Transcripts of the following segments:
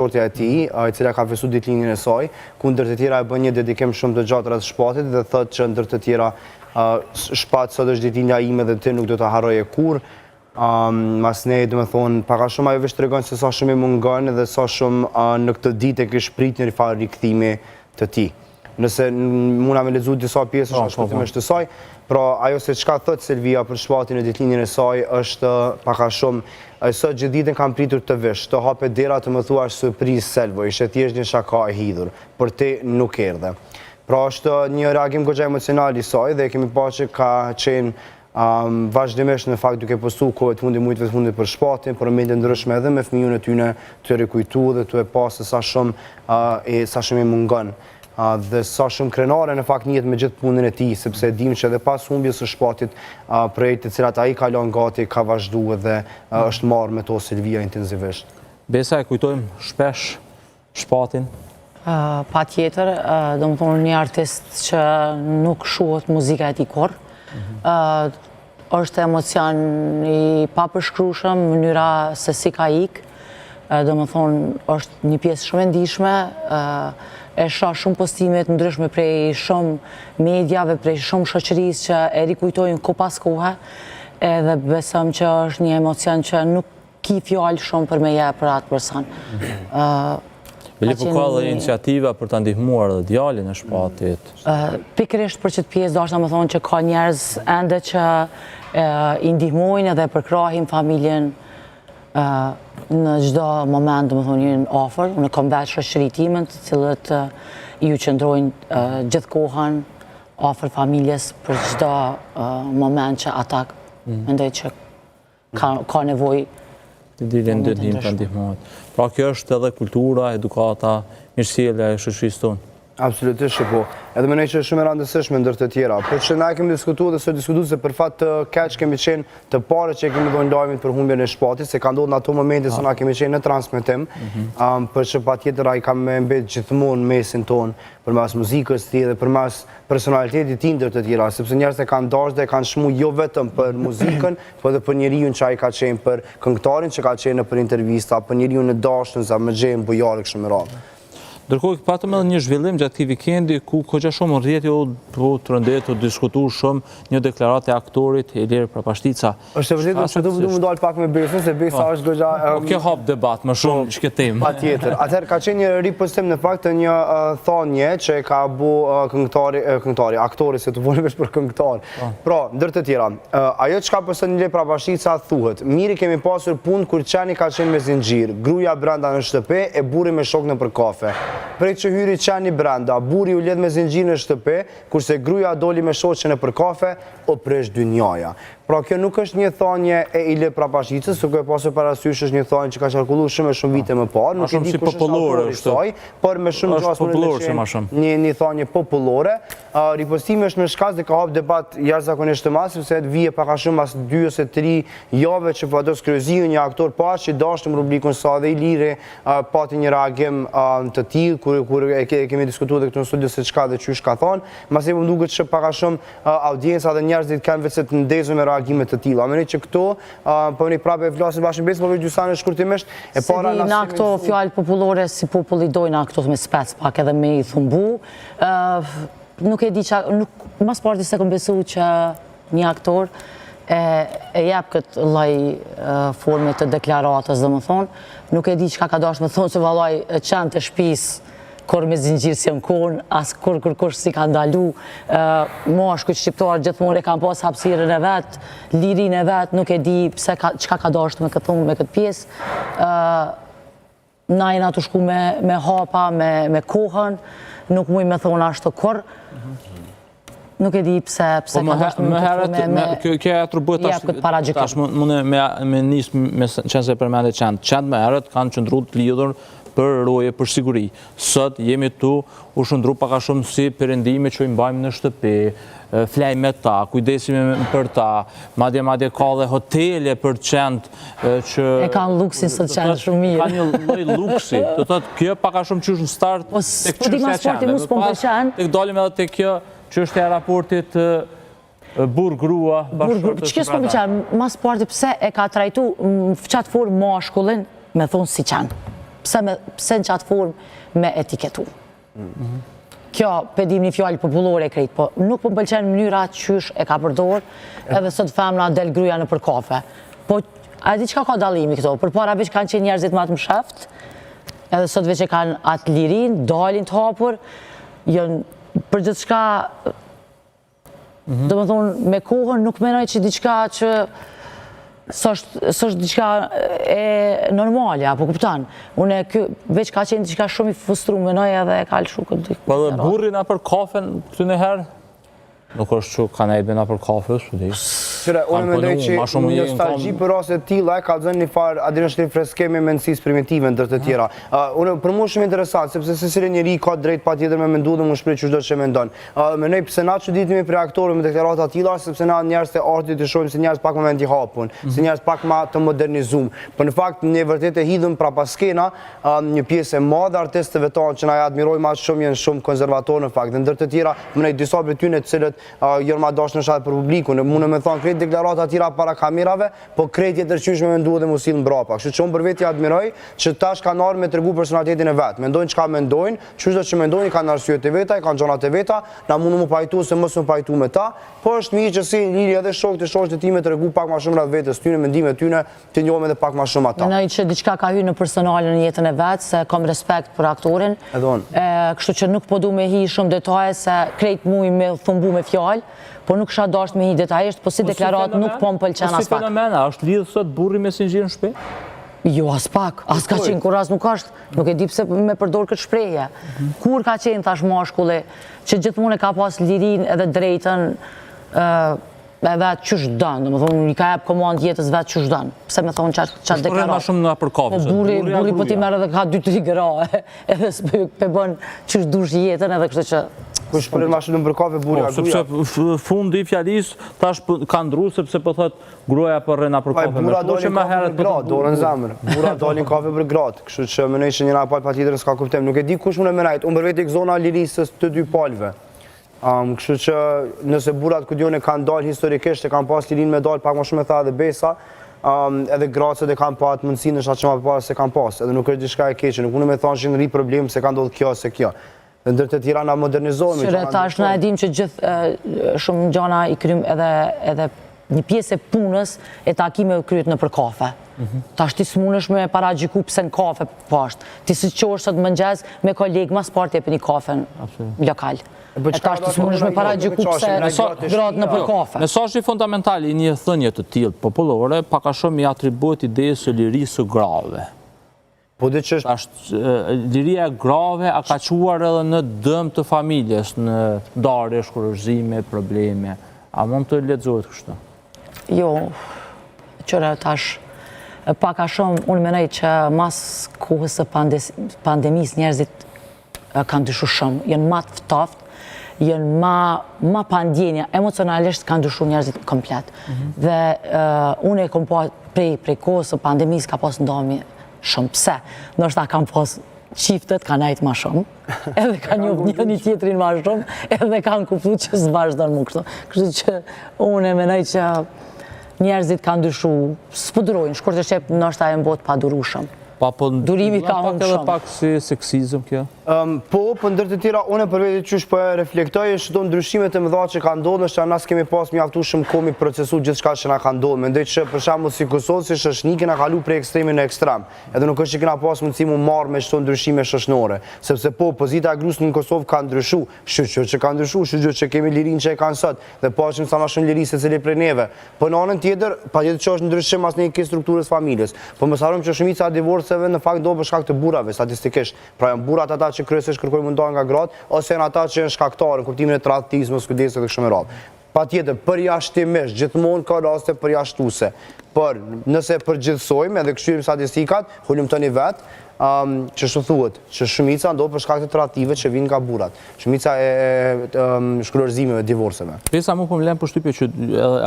shortja e tij, e cila ka festuar ditëlindjen e saj, ku ndër të tjera e bën një dedikim shumë të gjatë rreth shpatit dhe thotë që ndër të tjera shpat sot është ditëlindja ime dhe ti nuk do ta harroje kurrë. Mas ne, do me thonë, paka shumë ajo veç të regon se sa shumë i mungon dhe sa shumë në këtë ditë e kish prit një farë rikthimi të ti. Nëse muna me lexu disa pjesë është shkurtimisht të saj, pra ajo se çka thot Selvia për shpatin e ditëlindjen e saj është paka shumë sot gjithë ditën kam pritur të vesh, të hape dera të më thuash surprizë Selvo, ishte thjesht një shaka e hidhur, për te nuk erdhe. Pra është një reagim goxha emocional i saj dhe kemi pa që ka qenë vazhdimisht në fakt duke postu kohët fundi mujtëve të fundit për shpatin, për momente ndryshme edhe me fëmijën e tyne të rikujtu dhe të e pasë sa shumë i mungon. Dhe sa shumë krenare në fakt njët me gjithë punën e tij, sepse dim që edhe pas humbjes së shpatit, projekte të cilat ai ka lënë gati ka vazhduar dhe është marrë me to Selvia intensivisht. Besa, e kujtojmë shpesh shpatin? Pa tjetër, do më thonë një artist që nuk shuhet muzika e tij kurrë. Është emocion i papërshkrueshëm, mënyra se si ka ikë, do më thonë është një pjesë shumë e ndihshme, e shoh shumë postime të ndryshme prej shumë mediave, prej shumë shoqërisë që e rikujtojnë ko pas kohe, edhe besoj që është një emocion që nuk ki fjalë shumë për me jep për atë person. Bili po ka dhe iniciativa për të ndihmuar dhe djalin e shpatit? Pikërisht për qëtë pjesë, do është me thonë që ka njerëz ende që i ndihmojnë edhe përkrahin familjen në çdo moment, do më thonë një ofër. Unë kam vetë shoqëri time të cilët ju qëndrojnë gjithë kohën ofër familjes për çdo moment që ata mendoj që ka nevojë. Të dilin ndërtim të ndihmohet. Pra kjo është edhe kultura, edukata, mirësjellja e shoqërisë tonë. Absolutisht që po. Edhe mendoj që është shumë e rëndësishme ndër të tjera. Por që na kemi diskutuar dhe sot diskutuar se për fat të keq kemi qenë të parë që kemi dhënë lajmin për humbjen e shpatit, se ka ndodhur në ato momente se na kemi qenë në transmetim, për që patjetër ai ka më mbet gjithmonë mesin ton përmes muzikës të tij dhe përmes personalitetit të ndër të tjera, sepse njerëzit e kanë dashur dhe kanë shmu jo vetëm për muzikën, por edhe për njeriu që ai ka qenë, për këngëtarin që ka qenë për intervista, për njeriu në dashur, za më xhem bujarë kështu me radhë. Ndërkohë patëm edhe një zhvillim gjatë këtij vikendi ku goxha shumë rrjeti u trëndet u diskutuar shumë një deklaratë e aktorit Ilir Prapashtica. Është vërtet se do të dal pak me Besën, se Besa është goxha Kjo hap debat më shumë ç'ke temë. Patjetër. Atëherë ka qenë një ripostim në fakt të një thonje që ka bu këngëtari, aktori se të volëm vetë për këngëtar. Pra, ndër të tjera, ajo çka poson Ilir Prapashtica thuhet, mirë kemi pasur punë kur qeni ka qenë me zinxhir, gruaja brenda në shtëpi e burri me shok nëpër kafe. Prej që hyri qeni brenda, buri u lidh me zinxhir në shtëpi, kurse gruaja doli me shoqen për kafe, o presh dynjaja. Pra kjo nuk është një thonje e Ilir Prapashticës, se kjo e pasur parasysh është një thonje që ka qarkulluar shumë vite më parë, nuk e di kush është autori i saj, por me shumë gjasë një thonje popullore. Ripostimi është me shkak dhe ka hap debat jashtëzakonisht të madh, sepse vije pak a shumë mas 2 ose 3 javë që Fados Kryeziu, një aktor pashë që dashur në rubrikën sa dhe Iliri pati një reagim të tillë kur e kemi diskutuar këtu në studio se çka dhe çysh ka thonë, masi më duket që pak a shumë audienca dhe njerëzit kanë vetë të ndezur me reagimet të tilla. Mendoj që këto po ne prapë flasim bashkë Besë, por gjysmë shkurtimisht e para na këto fjalë popullore si populli dojnë këto me spec pak edhe me i thumbu. Nuk e di nuk mas parti se kam besuar që një aktor e jep këtë lloj forme të deklaratës, domethënë, nuk e di çka ka dashur të thonë se vallai çan të shtëpisë kur me zinxhir si konë, as kur kërkosh si ka ndalu, mashkujt shqiptar gjithmonë e kanë pas hapësirën e vet, lirinë e vet, nuk e di pse çka ka dashur me këtë pjesë. Na jena të shku me hapa, me kohën, nuk muj me thonë ashtu kur. Nuk e di pse ka dashur me kjo atribut tash mund me nis me çënse përmendet çant më herët kanë qëndruar të lidhur për roje, për siguri. Sot jemi tu u shëndru pak a shumë si perëndime që i mbajmë në shtëpi, flajmë me ta, kujdesimi për ta, madje ka dhe hotele për qend që... E kanë luksin sot qend shumë mirë. Ka një lloj luksi, do thotë kjo pak a shumë qysh në start tek çështja e qendeve. Tek dalim edhe tek kjo çështja e raportit burr-grua, bashkëshortës. Ç'kjo s'po pëlqen, mas parti pse e ka trajtu në fqat formë mashkullin me thonë si qenë. pse në qatë formë me etiketu. Kjo, pedim një fjallë popullore e krejtë, po nuk po më pëlqenë mënyra qysh e ka përdor, edhe sot femna del gruja në për kafe. Po, a di qka ka dalimi këto? Për para veç kanë qenë njerëzit ma të më sheft, edhe sot veç e kanë atë lirin, dalin të hapur, për gjithë shka, do më thonë, me kohën nuk menoj që diqka që s'është diqka e normale, apo kuptan. Une veç ka qenë diqka shumë i frustru, menoj edhe e kalë shu këtë Po dhe burri na për kafen këtë në herë? Nuk është që ka nejbe na për kafe, së di. Qëre, unë mendoj që nostalgji për raste tilla e ka zënë një farë adrenalin freskeme me mësisë primitive ndër të tjera. Unë për mua shumë interesant, sepse secili njeri ka drejt patjetër me mendu dhe më shpreh çdo që mendon. Mendoj pse na çuditemi për aktorë me deklarata të tilla, sepse na njerëz të artit i shohim si njerëz pak momenti hapun, si njerëz pak më të modernizuar. Po në fakt ne vërtet e hidhëm prapa skena një pjesë e madhe artistëve tonë që na admirojmë më shumë janë shumë konservatorë në fakt. Ndër të tjera, mendoj disa prej tyre të cilët janë më dashnë shahet për publikun, mund të më thonë krejt deklarata të tjera para kamerave, po krejt tjetër qysh me menduar dhe mos sill mbrapa. Kështu që unë për vetë admiroj që tash kanë ardhur me tregu personalitetin e vet. Mendojnë çka mendojnë, çdo që mendojnë kanë arsyet e veta, kanë gjonat e veta, na mund të më pajtu se mos më pajtu me ta, po është mirë që si liri edhe shokët e time tregu pak më shumë rreth vetes tyre, mendimet tyre, të njohim edhe pak më shumë ata. Mendoj që diçka ka hyrë në personale në jetën e vet, se kam respekt për aktorin. Kështu që nuk po du me hi shumë detaje se krejt muj me thumbu me fjalë, po nuk isha dasht me hi detajisht, po si deklarat nuk po më pëlqen as pak. Po si fenomena, është lidhë sot burri me sinxhir në shtëpi? Jo, as pak, as ka qenë kur as nuk është, nuk e di pse me përdor këtë shprehje. Kur ka qenë thash mashkulli, që gjithmonë e ka pas lirin edhe drejtën e vetë qysh dënë, dhe më thonë, i ka jep komand jetës vetë qysh dënë. Pse me thonë qatë deklarat. Ma shumë nga për kafe. Po burri po ti merë edhe ka 2-3 gra, edhe s'pe bën qysh dush jetën edhe kështë që... Kush për ma shumë për kafe burri a gruja? Sepse fundi i fjalisë tash ka ndru sepse po thot gruaja për rena për kafe. Burra dalin kafe për gratë, dorën zemër. Burra dalin kafe për gratë, kështu që mendoj që njëra palë patjetër s'ka kuptim. Nuk e di kush më merajt, unë për vetë zona lirisë të dy palëve. Kështu që nëse burrat ku dione kanë dalë historikisht e kanë pas lirin me dalë pak më shumë e tha dhe besa, edhe gracët e kanë pas mundësinë është atë që më parë se kanë pas, edhe nuk është diçka e keqe, nuk unë me thonë që në ri problem se ka ndodhur kjo ose kjo. Dhe ndër të tjera na modernizohemi. Qyre, tash na e dim që gjithë shumë gjana i krym edhe një pjesë e punës e takime kryet në për kafe. Tash ti s'munësh me paragjiku pse në kafe pashtë. Ti si qosh sot mëngjes me kolegë mas partë e për një kafe në lokal. E tash ti s'munësh me paragjiku pse gratë në për kafe. Mesazhi fundamental i një thënie të tillë popullore paka shumë i atribuohet idesë së lirisë së grave. Liria e grave a ka quar edhe në dëm të familjes, në darje, shkullërzime, probleme. A mund të lexohet kështu? Jo, qëra tash, pak a shumë, unë menoj që mas kohës së pandemis njerëzit kanë dyshu shumë, jenë ma të ftaft, jenë ma pandjenja, emocionalisht kanë dyshu njerëzit komplet. Dhe unë e kom pa prej kohës së pandemis ka pas ndami shumë. Pse? Nështë ta kam pas qiftet, ka najtë ma shumë, edhe ka një tjetrin ma shumë, edhe kanë kuplu që s'vazhdojnë mu kështu. Kështu që unë e menoj që njerëzit kanë dyshu, s'pudurojnë, shkur të shqep nështë ta e mbot pa duru shumë. Durimi ka unë shumë. Pak si seksizm kjo? Po, për ndër të tjera, unë për vetë qysh për reflektoj, është do ndryshimet e mëdha që ka ndodhë, është që nas kemi pas mjaftu shumë komi procesu gjithë shka që na ka ndodhë. Mendoj që për shembull si Kosovë, si Shoshni, kena kalu prej ekstremi në ekstrem. Edhe nuk është që kena pas mundësi mu marrë me çdo ndryshime shoqënore. Sepse po, pozita e grusë në Kosovë ka ndryshu, shqyqyr që ka ndryshu, shqyqyr që kemi lirin që e kanë sot, dhe pashim sa ma shumë liri se cili prej neve. Po në anën tjetër, patjetër që është ndryshim as në një strukturës familjes. Po mos harrojmë që shumica e divorceve në fakt do për shkak të burrave statistikisht. Pra janë burrat ata që kryesisht kërkojnë mundohen nga gratë, ose janë ata që janë shkaktarë në kuptimin e tradhtismit, kujdesit dhe kështu me radhë. Patjetër, përjashtimisht, gjithmonë ka raste përjashtuese. Por nëse përgjithsojmë edhe këshyrim statistikat, hulumtoni vetë, që shtu thuhet, që shumica ndo për shkak të tradhtive që vinë nga burrat. Shumica e shkullërzimeve, divorceve. Pesa mu po më lem përshtypje që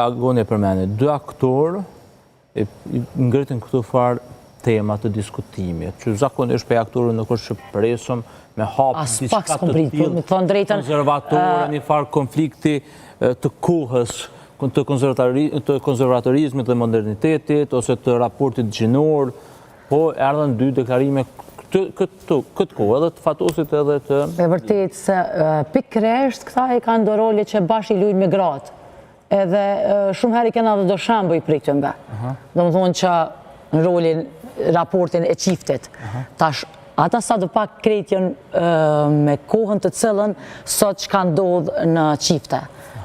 Agoni e përmeni, dy aktorë ngritën këtu farë tema të diskutimit, që zakonisht për aktorën nuk është që presëm me hapë diçka të tillë, konservatore, një farë konflikti të kohës, të konservatorizmit dhe modernitetit, ose të raportit gjinor, po erdhen dy deklarime këtë kohë edhe të Fatosit edhe të... E vërtet se pikërisht këta e kanë do role që bashkë i lujnë me gratë. Edhe shumë herë i kena dhe do shambë i priktëmbe. Do më thonë që në rolin, raportin e qiftit. Tash, ata sa do pak kretjen me kohën të cilën sot që kanë ndodhë në qifte.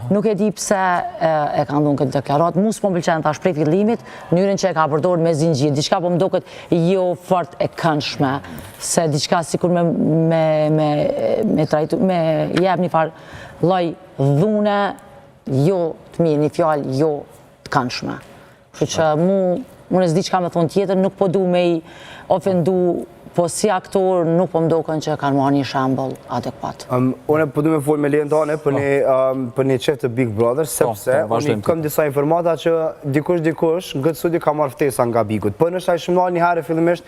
Nuk e di pse e kanë ndonë këtë deklarat, mu s'po m'pëlqen tash prej fillimit, mënyrën që e ka përdorur me zinxhir, diçka po m'duket jo fort e këndshme, se diçka sikur me jep një farë lloj dhune, jo të mirë, një fjalë jo të këndshme. Kështu që mu nësë diçka me thonë tjetër, nuk po du me i ofendu, po si aktor nuk po mdoken që kanë marrë një shembull adekuat. Unë po du me folë me Lejen tane për një qef të Big Brother, sepse unë kam disa informata që dikush në këtë studi ka marrë ftesa nga Bigut. Për nështë a i shumë një herë fillimisht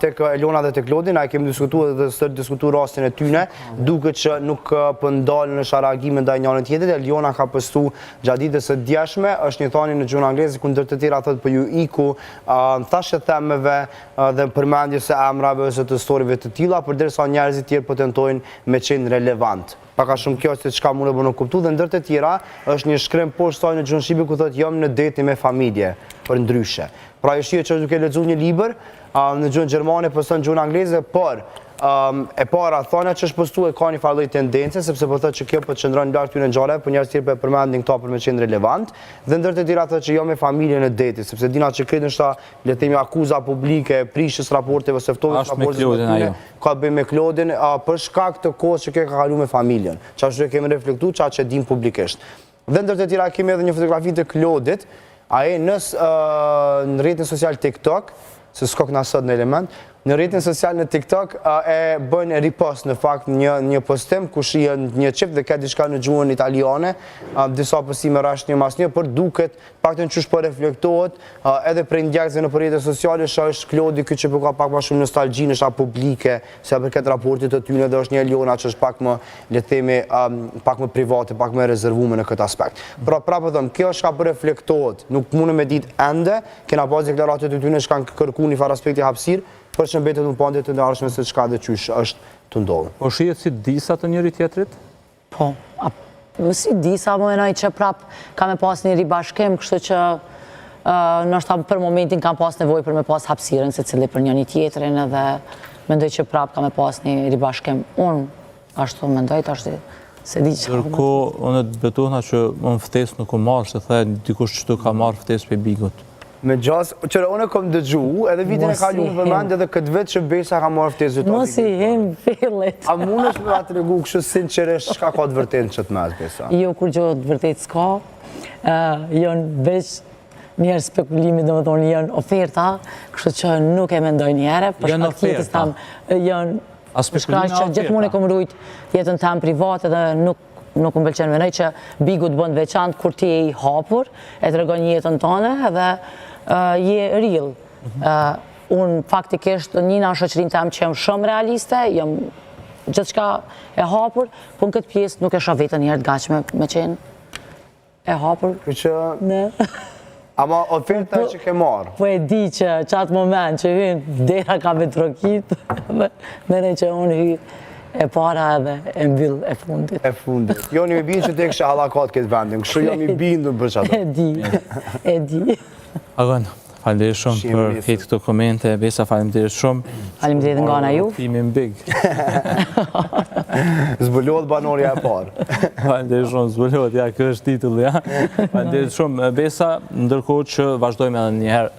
tek Elona dhe tek Lodin, a i kemi diskutuar dhe së diskutu rastin e tyne, duke që nuk pëndalë në sharagime ndaj njënën tjetër. Elona ka postu gjatë ditës së djeshme, është një thani në gjuhën angleze, ku ndër të tjera thot për ju iku thashe themeve dhe përmendje se emrave ose të storive të tilla, përderisa njerëzit tjerë po tentojnë me qenë relevant. Paka shumë kjo se çka mund të bënë kuptu dhe ndër të tjera është një shkrim poshtë saj në gjuhën shqipe ku thotë jam në deti me familje, për ndryshe. Pra e shihet që është duke lexuar një libër në gjuhën gjermane, po në gjuhën angleze, por e para thonja që është postuar ka një farë tendence, sepse po thotë që kjo po qëndron lart këtyre ngjarjeve, po njerëzit tjerë po përmendin këto për me qenë relevant, dhe ndër të tjera thotë që jo me familjen e detit, sepse dina që kretin shta le të themi akuza publike, prishjes raporteve ose ftohjes raporteve ka të bëjë me Klodin për shkak të kohës që kjo ka kaluar me familjen. Çfarë kemi reflektuar, çfarë që dim publikisht. Dhe ndër të tjera kemi edhe një fotografi të Klodit, ai në rrjetin social TikTok, se s'ka këna sot në element, në rrjetin social në TikTok e bën ripost në fakt një postim ku shihen një çift dhe ka diçka në gjuhën italiane, disa postime rash një mas një, por duket paktën qysh po reflektohet edhe prej ndjekësve në rrjetet sociale, është Klodi ky që po ka pak më shumë nostalgji në publike, se për këtë raportit të tyre dhe është një Elona që është pak më le të themi pak më private, pak më rezervuar në këtë aspekt. Pra prapë them, kjo është ka po reflektohet, nuk mundem me ditë ende, kena pas deklaratat e tyre që kanë kërkuar një farë aspekti hapësirë, për që mbetet në pandit të ndarshme se çka dhe qysh është të ndodhur. Po shihet si disa të njëri tjetrit? Po, si disa, më menoj që prap ka me pas një ribashkim, kështu që nështë për momentin kam pas nevojë për me pas hapësirën se cili për njëri tjetrin edhe mendoj që prap ka me pas një ribashkim. Unë ashtu mendoj të ashtu se di që... Tërko, unë të betohna që unë ftesë nuk u marrë, se the dikush që ka marrë ftesë për Bigut. Me gjas, qëre unë kom dëgju, edhe vitin e kaluar përmend edhe këtë vit që Besa ka marrë ftesë të Mos i hem fillit. A mundesh me atë regu kështu sinqerisht çka ka të vërtetë që të mes Besa? Jo, kur gjë të vërtetë s'ka. Janë veç njerë spekulimi, do më thonë, janë oferta, kështu që nuk e mendoj njerë, për shkak tjetës tam, janë shkak që gjithmonë e kom rujt jetën tam private dhe nuk më pëlqen menoj që Bigu të bënd veçantë kur ti e i hapur, e të regon jetën tënde edhe je real. Unë faktikisht njëna shoqërinë tam që jam shumë realiste, jam gjithçka e hapur, po në këtë pjesë nuk e shoh veten njerë të gatshme me qenë e hapur. Ama oferta që ke marrë? Po e di që qatë moment që hynë dera ka me trokit, mene që unë hynë e para edhe e mbyll e fundit. E fundit. Jo një mi binë që te kështë halakat këtë vendin, kështu jo mi bindu për qatë. E di. Agon, faleminderit shumë për këtë këto komente, Besa faleminderit shumë. Faleminderit nga ana ju. Timin big. Zbulohet banorja e parë. Faleminderit shumë, zbulohet, ja, kjo është titulli, ja. Faleminderit shumë, Besa, ndërkohë që vazhdojmë edhe një herë